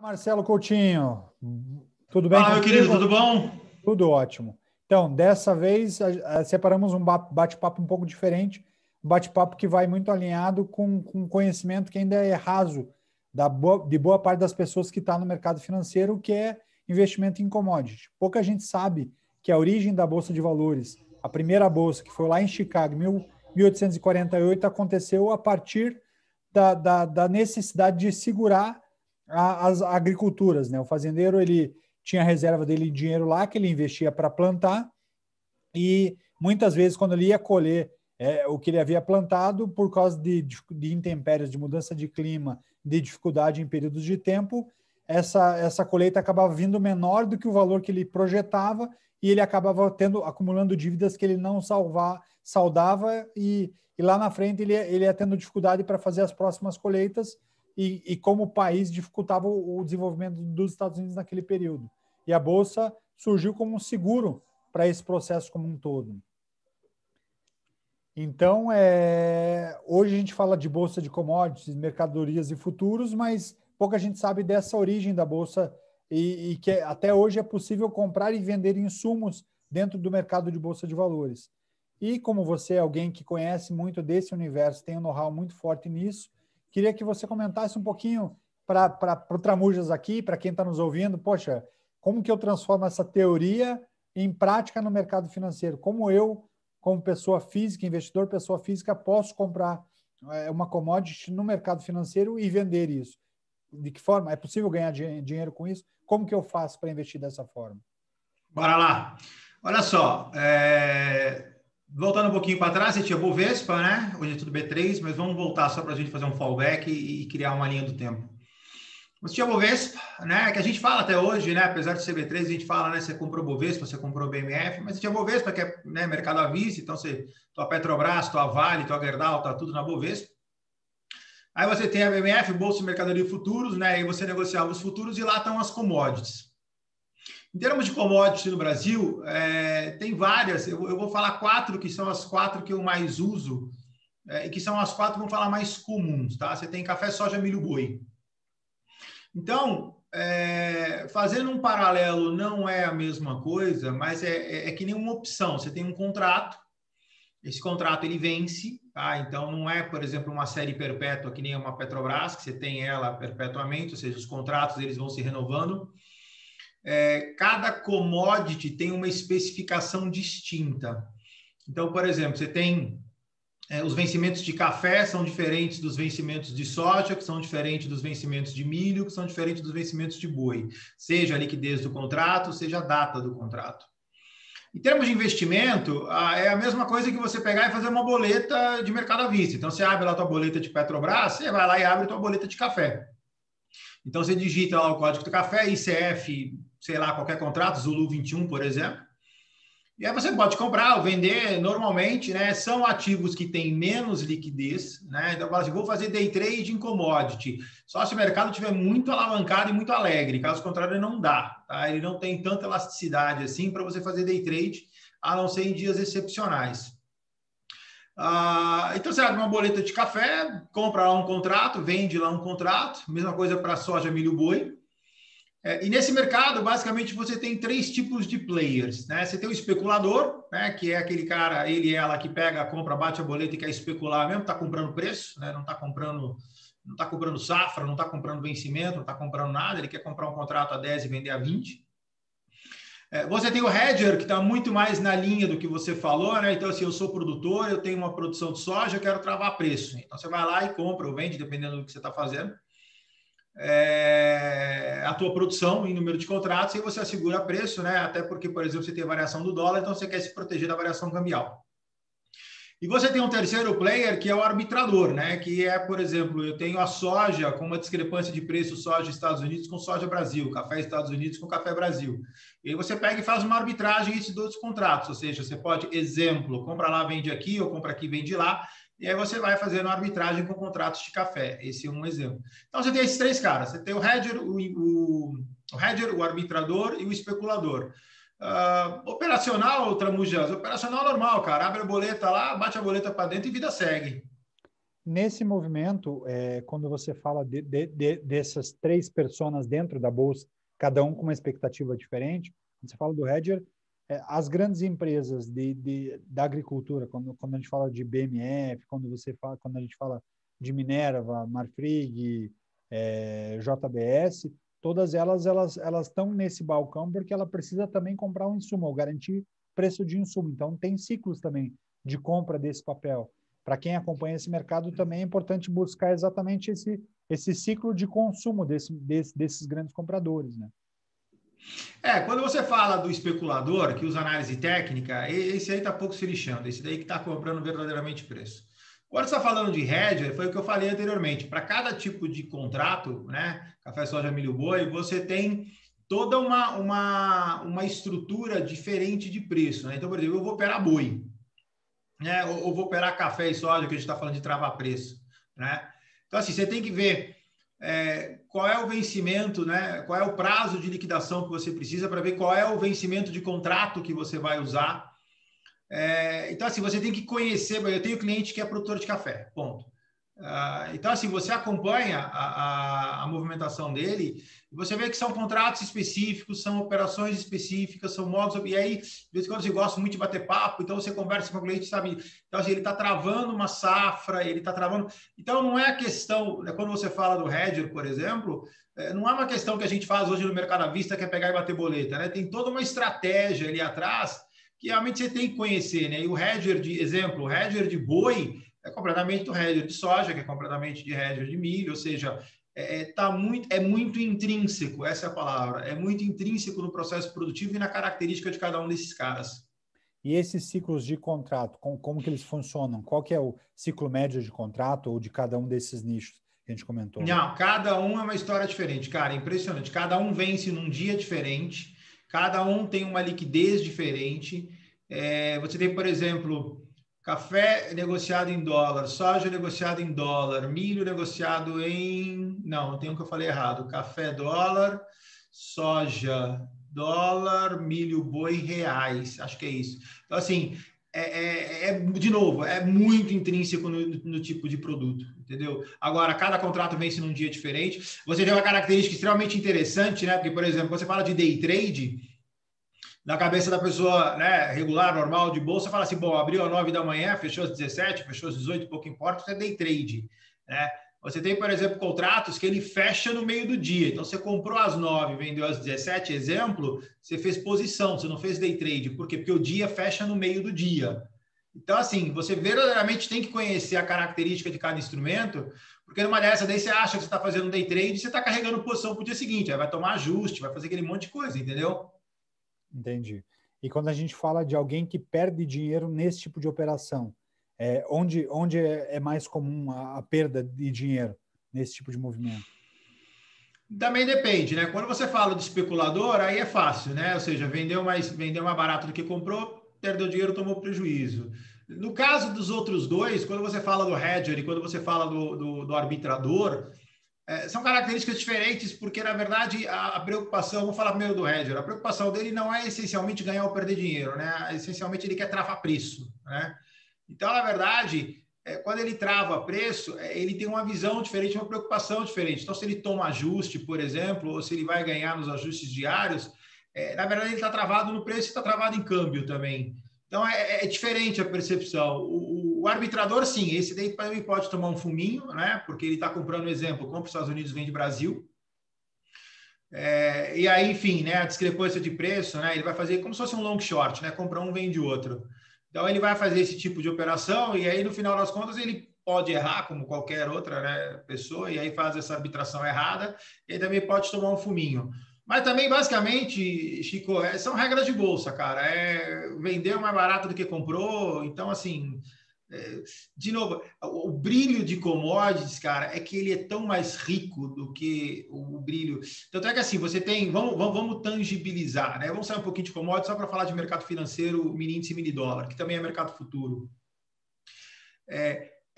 Marcelo Coutinho, tudo bem Fala, meu querido, contigo? tudo bom? Tudo ótimo. Então, dessa vez, separamos um bate-papo um pouco diferente, um bate-papo que vai muito alinhado com conhecimento que ainda é raso de boa parte das pessoas que estão no mercado financeiro, que é investimento em commodities. Pouca gente sabe que a origem da Bolsa de Valores, a primeira bolsa, que foi lá em Chicago, em 1848, aconteceu a partir da necessidade de segurar as agriculturas, né? O fazendeiro, ele tinha a reserva dele de dinheiro lá que ele investia para plantar e muitas vezes quando ele ia colher o que ele havia plantado, por causa de intempéries, de mudança de clima, de dificuldade em períodos de tempo, essa colheita acabava vindo menor do que o valor que ele projetava e ele acabava acumulando dívidas que ele não saudava e lá na frente ele ia tendo dificuldade para fazer as próximas colheitas e como o país dificultava o desenvolvimento dos Estados Unidos naquele período. E a Bolsa surgiu como um seguro para esse processo como um todo. Então, hoje a gente fala de Bolsa de commodities, mercadorias e futuros, mas pouca gente sabe dessa origem da Bolsa e que até hoje é possível comprar e vender insumos dentro do mercado de Bolsa de Valores. E como você é alguém que conhece muito desse universo, tem um know-how muito forte nisso, queria que você comentasse um pouquinho para o Tramujas aqui, para quem está nos ouvindo, poxa, como que eu transformo essa teoria em prática no mercado financeiro? Como eu, como pessoa física, investidor, pessoa física, posso comprar uma commodity no mercado financeiro e vender isso? De que forma? É possível ganhar dinheiro com isso? Como que eu faço para investir dessa forma? Bora lá. Olha só, voltando um pouquinho para trás, você tinha Bovespa, né? Hoje é tudo B3, mas vamos voltar só para a gente fazer um fallback e criar uma linha do tempo. Você tinha Bovespa, né? Que a gente fala até hoje, né? Apesar de ser B3, a gente fala, né? Você comprou Bovespa, você comprou BMF, mas você tinha Bovespa, que é, né, mercado à vista, então tua Petrobras, tua Vale, tua Gerdau, tá tudo na Bovespa. Aí você tem a BMF, Bolsa de Mercadoria e Futuros, né? Aí você negociava os futuros e lá estão as commodities. Em termos de commodities no Brasil, tem várias. Eu vou falar quatro, que são as quatro que eu mais uso, e que são as quatro, vamos falar, mais comuns, tá? Você tem café, soja, milho, boi. Então, fazendo um paralelo não é a mesma coisa, mas é que nem uma opção. Você tem um contrato, esse contrato ele vence, tá? Então não é, por exemplo, uma série perpétua que nem uma Petrobras, que você tem ela perpetuamente, ou seja, os contratos eles vão se renovando. Cada commodity tem uma especificação distinta. Então, por exemplo, você tem os vencimentos de café são diferentes dos vencimentos de soja, que são diferentes dos vencimentos de milho, que são diferentes dos vencimentos de boi, seja a liquidez do contrato, seja a data do contrato. Em termos de investimento, é a mesma coisa que você pegar e fazer uma boleta de mercado à vista. Então, você abre lá a tua boleta de Petrobras, você vai lá e abre a tua boleta de café. Então, você digita lá o código do café, ICF, sei lá, qualquer contrato, Zulu 21, por exemplo. E aí você pode comprar ou vender normalmente, né? São ativos que têm menos liquidez, né? Então, assim, vou fazer day trade em commodity. Só se o mercado estiver muito alavancado e muito alegre. Caso contrário, não dá, tá? Ele não tem tanta elasticidade assim para você fazer day trade, a não ser em dias excepcionais. Então, você abre uma boleta de café, compra lá um contrato, vende lá um contrato. Mesma coisa para soja, milho, boi. E nesse mercado, basicamente, você tem três tipos de players, né? Você tem o especulador, né? Que é aquele cara, ele e ela que pega, compra, bate a boleta e quer especular mesmo, está comprando preço, né? Não está comprando safra, não está comprando vencimento, não está comprando nada, ele quer comprar um contrato a 10 e vender a 20. Você tem o hedger, que está muito mais na linha do que você falou, né? Então, assim, eu sou produtor, eu tenho uma produção de soja, eu quero travar preço. Então, você vai lá e compra ou vende, dependendo do que você está fazendo. A tua produção em número de contratos e você assegura preço, né? Até porque, por exemplo, você tem a variação do dólar, então você quer se proteger da variação cambial. E você tem um terceiro player, que é o arbitrador, né? Que é, por exemplo, eu tenho a soja com uma discrepância de preço soja Estados Unidos com soja Brasil, café Estados Unidos com café Brasil. E aí você pega e faz uma arbitragem entre dois contratos, ou seja, você pode, exemplo, compra lá, vende aqui, ou compra aqui, vende lá, e aí você vai fazendo arbitragem com contratos de café. Esse é um exemplo. Então, você tem esses três caras. Você tem o hedger, o arbitrador e o especulador. Operacional, Tramujas, operacional normal, cara. Abre a boleta lá, bate a boleta para dentro e vida segue. Nesse movimento, quando você fala dessas 3 personas dentro da bolsa, cada um com uma expectativa diferente, quando você fala do hedger, as grandes empresas da agricultura, quando a gente fala de BMF, quando a gente fala de Minerva, Marfrig, JBS, todas elas estão nesse balcão porque ela precisa também comprar um insumo, ou garantir preço de insumo. Então, tem ciclos também de compra desse papel. Para quem acompanha esse mercado, também é importante buscar exatamente esse ciclo de consumo desses grandes compradores, né? Quando você fala do especulador, que usa análise técnica, esse aí está pouco se lixando, esse daí que está comprando verdadeiramente preço. Quando você está falando de hedger, foi o que eu falei anteriormente, para cada tipo de contrato, né, café, soja, milho, boi, você tem toda uma estrutura diferente de preço, né? Então, por exemplo, eu vou operar boi, né, ou vou operar café e soja, que a gente está falando de travar preço, né? Então, assim, você tem que ver qual é o vencimento, né? Qual é o prazo de liquidação que você precisa para ver qual é o vencimento de contrato que você vai usar. Então, assim, você tem que conhecer. Eu tenho cliente que é produtor de café, ponto. Então, assim, você acompanha a movimentação dele e você vê que são contratos específicos, são operações específicas, são modos... E aí, de vez em quando, você gosta muito de bater papo, então você conversa com o cliente, sabe? Então, assim, ele está travando uma safra, ele está travando... Então, não é a questão... Né, quando você fala do hedger, por exemplo, não é uma questão que a gente faz hoje no mercado à vista, que é pegar e bater boleta, né? Tem toda uma estratégia ali atrás que realmente você tem que conhecer, né? E o hedger de exemplo, o hedger de boi é completamente do hedger de soja, que é completamente de hedger de milho, ou seja, é muito intrínseco, essa é a palavra, é muito intrínseco no processo produtivo e na característica de cada um desses caras. E esses ciclos de contrato, como que eles funcionam? Qual que é o ciclo médio de contrato ou de cada um desses nichos que a gente comentou? Não, cada um é uma história diferente, cara, impressionante. Cada um vence num dia diferente, cada um tem uma liquidez diferente. Você tem, por exemplo, café negociado em dólar, soja negociado em dólar, milho negociado em... Não, tem um que eu falei errado. Café dólar, soja dólar, milho boi reais. Acho que é isso. Então, assim, de novo, é muito intrínseco no tipo de produto, entendeu? Agora, cada contrato vence num dia diferente. Você tem uma característica extremamente interessante, né? Porque, por exemplo, quando você fala de day trade, na cabeça da pessoa, né, regular, normal, de bolsa, fala assim, bom, abriu às 9 da manhã, fechou às 17, fechou às 18, pouco importa, isso é day trade, né? Você tem, por exemplo, contratos que ele fecha no meio do dia. Então, você comprou às 9, vendeu às 17, exemplo, você fez posição, você não fez day trade. Por quê? Porque o dia fecha no meio do dia. Então, assim, você verdadeiramente tem que conhecer a característica de cada instrumento, porque numa dessa daí você acha que você está fazendo um day trade e você está carregando posição para o dia seguinte. Aí vai tomar ajuste, vai fazer aquele monte de coisa, entendeu? Entendi. E quando a gente fala de alguém que perde dinheiro nesse tipo de operação, onde é mais comum a perda de dinheiro nesse tipo de movimento? Também depende, né? Quando você fala de especulador, aí é fácil, né? Ou seja, vendeu mais barato do que comprou, perdeu dinheiro, tomou prejuízo. No caso dos outros dois, quando você fala do hedger e quando você fala do arbitrador, são características diferentes, porque, na verdade, a preocupação, vamos falar primeiro do hedger, a preocupação dele não é essencialmente ganhar ou perder dinheiro, né? Essencialmente, ele quer travar preço, né? Então, na verdade, quando ele trava preço, ele tem uma visão diferente, uma preocupação diferente. Então, se ele toma ajuste, por exemplo, ou se ele vai ganhar nos ajustes diários, na verdade, ele está travado no preço e está travado em câmbio também. Então, é diferente a percepção. O arbitrador, sim, esse daí também pode tomar um fuminho, né? Porque ele está comprando, exemplo, compra os Estados Unidos, vende Brasil. E aí, enfim, né? A discrepância de preço, né? Ele vai fazer como se fosse um long short, né? Compra um, vende outro. Então, ele vai fazer esse tipo de operação e aí, no final das contas, ele pode errar, como qualquer outra, né, pessoa, e aí faz essa arbitração errada, e aí também pode tomar um fuminho. Mas também, basicamente, Chico, são regras de bolsa, cara. Vendeu mais barato do que comprou. Então, assim, de novo, o brilho de commodities, cara, é que ele é tão mais rico do que o brilho. Tanto é que, assim, você tem... Vamos tangibilizar, né? Vamos sair um pouquinho de commodities só para falar de mercado financeiro, mini índice e mini dólar, que também é mercado futuro.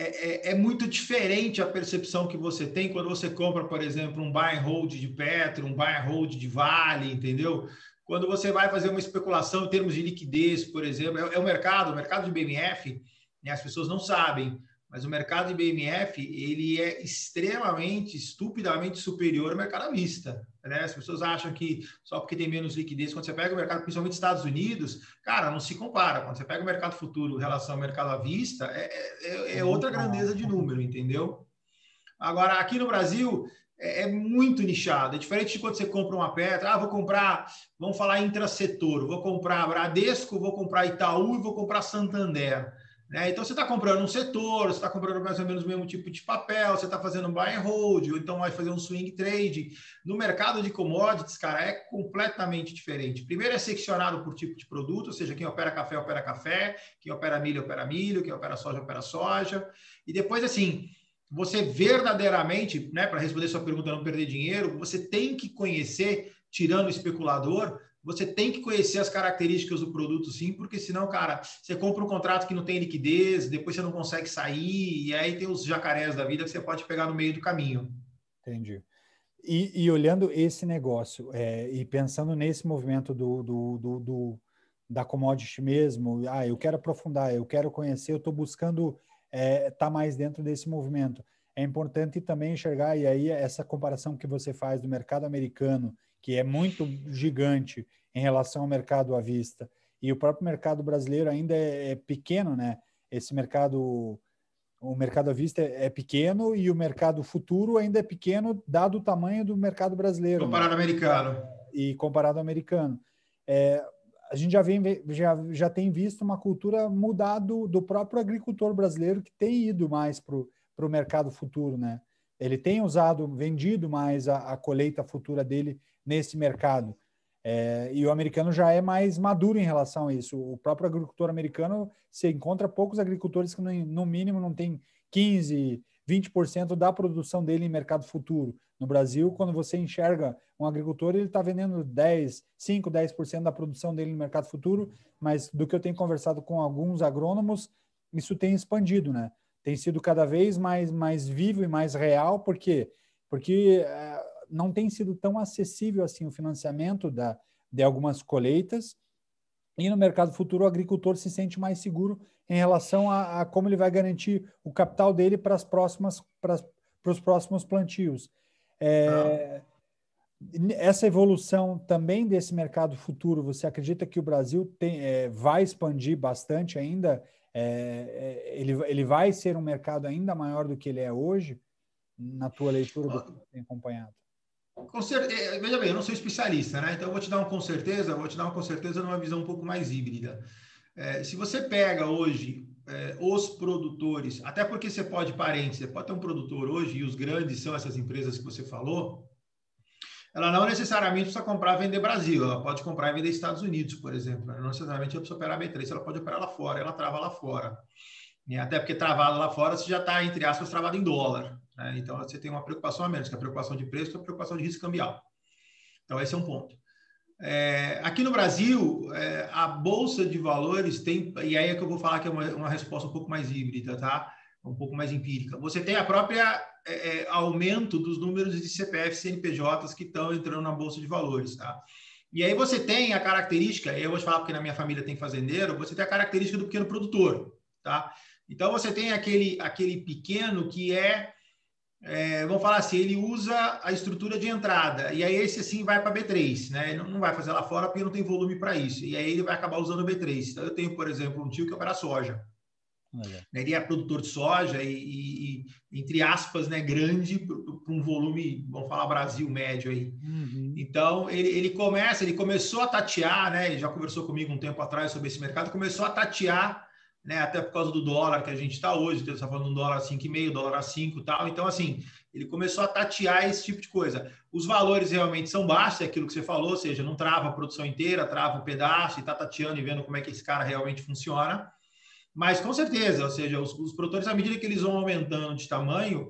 É muito diferente a percepção que você tem quando você compra, por exemplo, um buy and hold de Petro, um buy and hold de Vale, entendeu? Quando você vai fazer uma especulação em termos de liquidez, por exemplo, o mercado de BMF, né, as pessoas não sabem, mas o mercado IBMF, ele é extremamente, estupidamente superior ao mercado à vista, né? As pessoas acham que só porque tem menos liquidez, quando você pega o mercado, principalmente Estados Unidos, cara, não se compara. Quando você pega o mercado futuro em relação ao mercado à vista, é outra grandeza de número, entendeu? Agora, aqui no Brasil, é muito nichado. É diferente de quando você compra uma pedra. Vou comprar, vamos falar intrasetor, vou comprar Bradesco, vou comprar Itaú e vou comprar Santander. Né? Então, você está comprando um setor, você está comprando mais ou menos o mesmo tipo de papel, você está fazendo um buy and hold, ou então vai fazer um swing trade. No mercado de commodities, cara, é completamente diferente. Primeiro é seccionado por tipo de produto, ou seja, quem opera café, quem opera milho, quem opera soja. E depois, assim, você verdadeiramente, né, para responder sua pergunta, não perder dinheiro, você tem que conhecer, tirando o especulador, você tem que conhecer as características do produto, sim, porque senão, cara, você compra um contrato que não tem liquidez, depois você não consegue sair, e aí tem os jacarés da vida que você pode pegar no meio do caminho. Entendi. E olhando esse negócio, e pensando nesse movimento da commodity mesmo, eu quero aprofundar, eu quero conhecer, eu estou buscando estar mais dentro desse movimento. É importante também enxergar, e aí essa comparação que você faz do mercado americano, que é muito gigante em relação ao mercado à vista, e o próprio mercado brasileiro ainda é pequeno, né? Esse mercado, o mercado à vista é pequeno e o mercado futuro ainda é pequeno, dado o tamanho do mercado brasileiro, né? Comparado ao americano. E comparado ao americano. A gente já tem visto uma cultura mudar do próprio agricultor brasileiro, que tem ido mais para o mercado futuro, né? Ele tem vendido mais a colheita futura dele nesse mercado. E o americano já é mais maduro em relação a isso. O próprio agricultor americano, você encontra poucos agricultores que, no mínimo, não tem 15%, 20% da produção dele em mercado futuro. No Brasil, quando você enxerga um agricultor, ele está vendendo 5%, 10% da produção dele no mercado futuro, mas do que eu tenho conversado com alguns agrônomos, isso tem expandido, né? Tem sido cada vez mais vivo e mais real, por quê? Porque não tem sido tão acessível assim o financiamento de algumas colheitas, e no mercado futuro o agricultor se sente mais seguro em relação a como ele vai garantir o capital dele para os próximos plantios. Essa evolução também desse mercado futuro, você acredita que o Brasil vai expandir bastante ainda? Ele vai ser um mercado ainda maior do que ele é hoje, na tua leitura do que você tem acompanhado? Veja bem, eu não sou especialista, né? Então eu vou te dar com certeza numa visão um pouco mais híbrida. Se você pega hoje os produtores, até porque você pode ter um produtor hoje, e os grandes são essas empresas que você falou, ela não necessariamente precisa comprar e vender Brasil, ela pode comprar e vender Estados Unidos, por exemplo. Não necessariamente ela precisa operar B3, ela pode operar lá fora, ela trava lá fora. Até porque travado lá fora, você já está, entre aspas, travado em dólar. Né? Então, você tem uma preocupação a menos, que é a preocupação de preço e a preocupação de risco cambial. Então, esse é um ponto. Aqui no Brasil, a Bolsa de Valores tem, e aí é que eu vou falar que é uma resposta um pouco mais híbrida, tá? Um pouco mais empírica. Você tem a própria aumento dos números de CPF e CNPJs que estão entrando na Bolsa de Valores, tá? E aí você tem a característica, eu vou te falar porque na minha família tem fazendeiro, você tem a característica do pequeno produtor, tá? Então, você tem aquele pequeno que vamos falar assim, ele usa a estrutura de entrada, e aí esse assim vai para B3, né? Ele não vai fazer lá fora porque não tem volume para isso, e aí ele vai acabar usando o B3. Então, eu tenho, por exemplo, um tio que opera soja. Ele é produtor de soja e entre aspas, né, grande para um volume, vamos falar Brasil médio aí. Uhum. Então, ele começou a tatear, né? Ele já conversou comigo um tempo atrás sobre esse mercado, começou a tatear, né, até por causa do dólar que a gente está hoje, você está falando de um dólar 5,5, dólar a 5 e tal. Então, assim, ele começou a tatear esse tipo de coisa. Os valores realmente são baixos, é aquilo que você falou, ou seja, não trava a produção inteira, trava um pedaço e está tateando e vendo como é que esse cara realmente funciona. Mas, com certeza, ou seja, os produtores, à medida que eles vão aumentando de tamanho,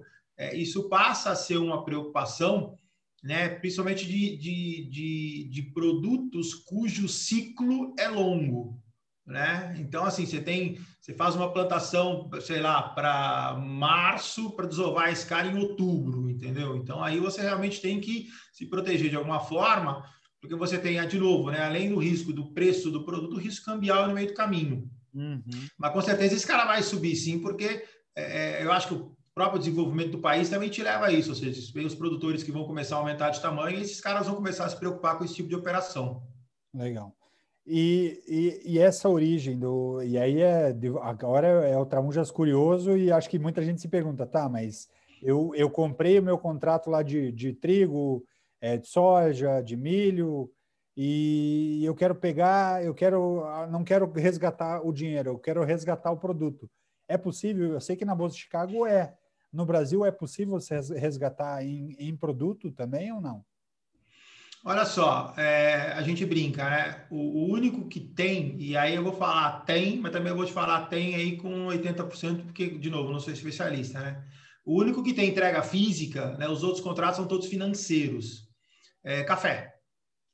isso passa a ser uma preocupação, né, principalmente de produtos cujo ciclo é longo. Né? Então, assim, você faz uma plantação, sei lá, para março, para desovar esse cara em outubro, entendeu? Então, aí você realmente tem que se proteger de alguma forma, porque você tem, de novo, né, além do risco do preço do produto, o risco cambial no meio do caminho. Uhum. Mas, com certeza, esse cara vai subir, sim, porque eu acho que o próprio desenvolvimento do país também te leva a isso, ou seja, vem os produtores que vão começar a aumentar de tamanho e esses caras vão começar a se preocupar com esse tipo de operação. Legal. E essa origem do. E aí agora é o Tramujas curioso, e acho que muita gente se pergunta, tá, mas eu comprei o meu contrato lá de trigo, de soja, de milho, e eu quero pegar, não quero resgatar o dinheiro, eu quero resgatar o produto. É possível? Eu sei que na Bolsa de Chicago é. No Brasil é possível você resgatar em produto também ou não? Olha só, a gente brinca, né? O único que tem, e aí eu vou falar tem, mas também eu vou te falar tem aí com 80%, porque, de novo, não sou especialista, né? O único que tem entrega física, né? Os outros contratos são todos financeiros. Café,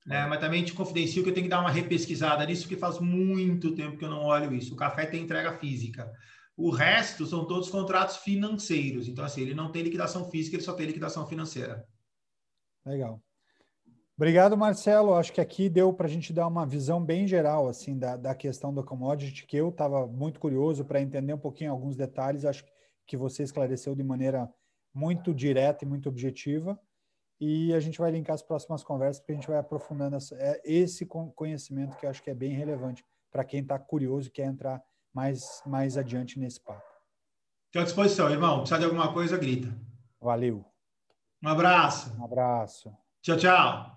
né? Mas também te confidencio que eu tenho que dar uma repesquisada nisso, porque faz muito tempo que eu não olho isso. O café tem entrega física. O resto são todos contratos financeiros. Então, assim, ele não tem liquidação física, ele só tem liquidação financeira. Legal. Obrigado, Marcelo. Acho que aqui deu para a gente dar uma visão bem geral assim da questão da commodity, que eu estava muito curioso para entender um pouquinho alguns detalhes. Acho que você esclareceu de maneira muito direta e muito objetiva. E a gente vai linkar as próximas conversas, porque a gente vai aprofundando esse conhecimento que eu acho que é bem relevante para quem está curioso e quer entrar mais adiante nesse papo. Estou à disposição, irmão. Precisa de alguma coisa, grita. Valeu. Um abraço. Um abraço. Tchau, tchau.